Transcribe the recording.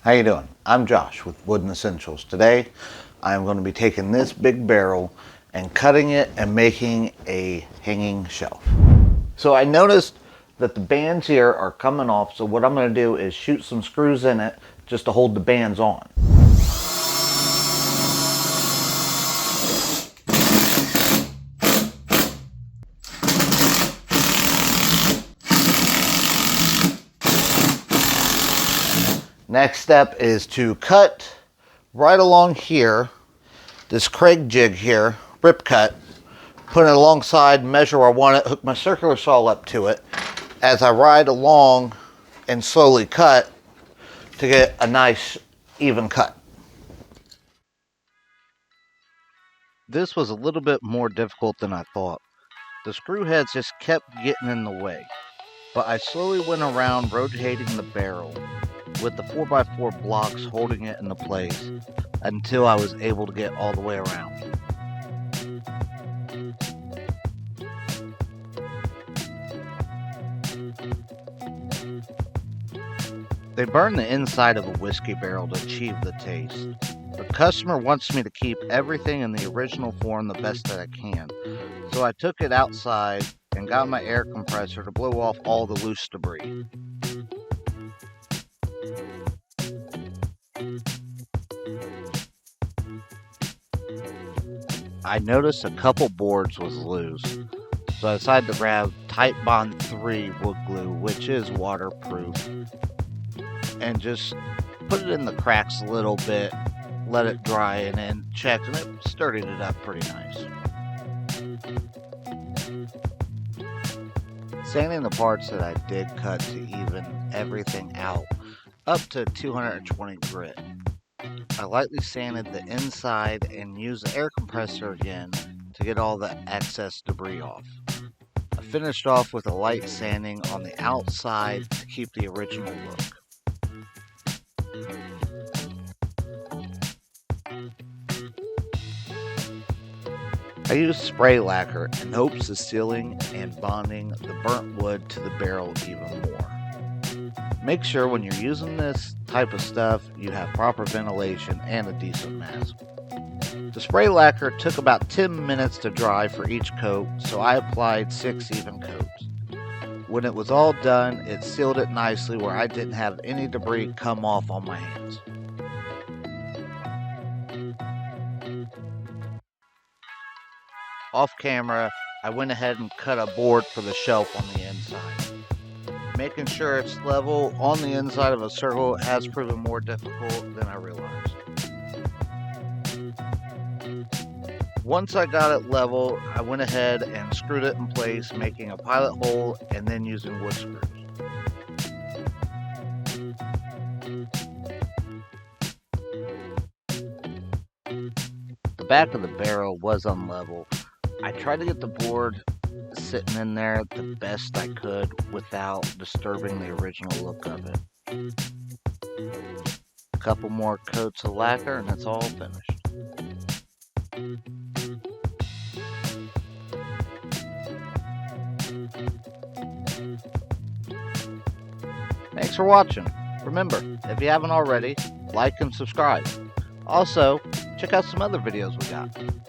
How you doing? I'm Josh with Wooden Essentials. Today I'm going to be taking this big barrel and cutting it and making a hanging shelf. So I noticed that the bands here are coming off, so what I'm going to do is shoot some screws in it just to hold the bands on. Next step is to cut right along here, this Kreg jig here, rip cut, put it alongside, measure where I want it, hook my circular saw up to it as I ride along and slowly cut to get a nice even cut. This was a little bit more difficult than I thought. The screw heads just kept getting in the way, but I slowly went around rotating the barrel with the 4x4 blocks holding it into place until I was able to get all the way around. They burn the inside of a whiskey barrel to achieve the taste. The customer wants me to keep everything in the original form the best that I can, so I took it outside and got my air compressor to blow off all the loose debris. I noticed a couple boards was loose, so I decided to grab Titebond 3 wood glue, which is waterproof, and just put it in the cracks a little bit, let it dry, and then checked, and it sturdied it up pretty nice. Sanding the parts that I did cut to even everything out up to 220 grit. I lightly sanded the inside and used the air compressor again to get all the excess debris off. I finished off with a light sanding on the outside to keep the original look. I used spray lacquer in hopes of sealing and bonding the burnt wood to the barrel even more. Make sure when you're using this type of stuff, you have proper ventilation and a decent mask. The spray lacquer took about 10 minutes to dry for each coat, so I applied 6 even coats. When it was all done, it sealed it nicely where I didn't have any debris come off on my hands. Off camera, I went ahead and cut a board for the shelf on the inside. Making sure it's level on the inside of a circle has proven more difficult than I realized. Once I got it level, I went ahead and screwed it in place, making a pilot hole and then using wood screws. The back of the barrel was unlevel. I tried to get the board sitting in there the best I could without disturbing the original look of it. A couple more coats of lacquer and it's all finished. Thanks for watching. Remember, if you haven't already, like and subscribe. Also, check out some other videos we got.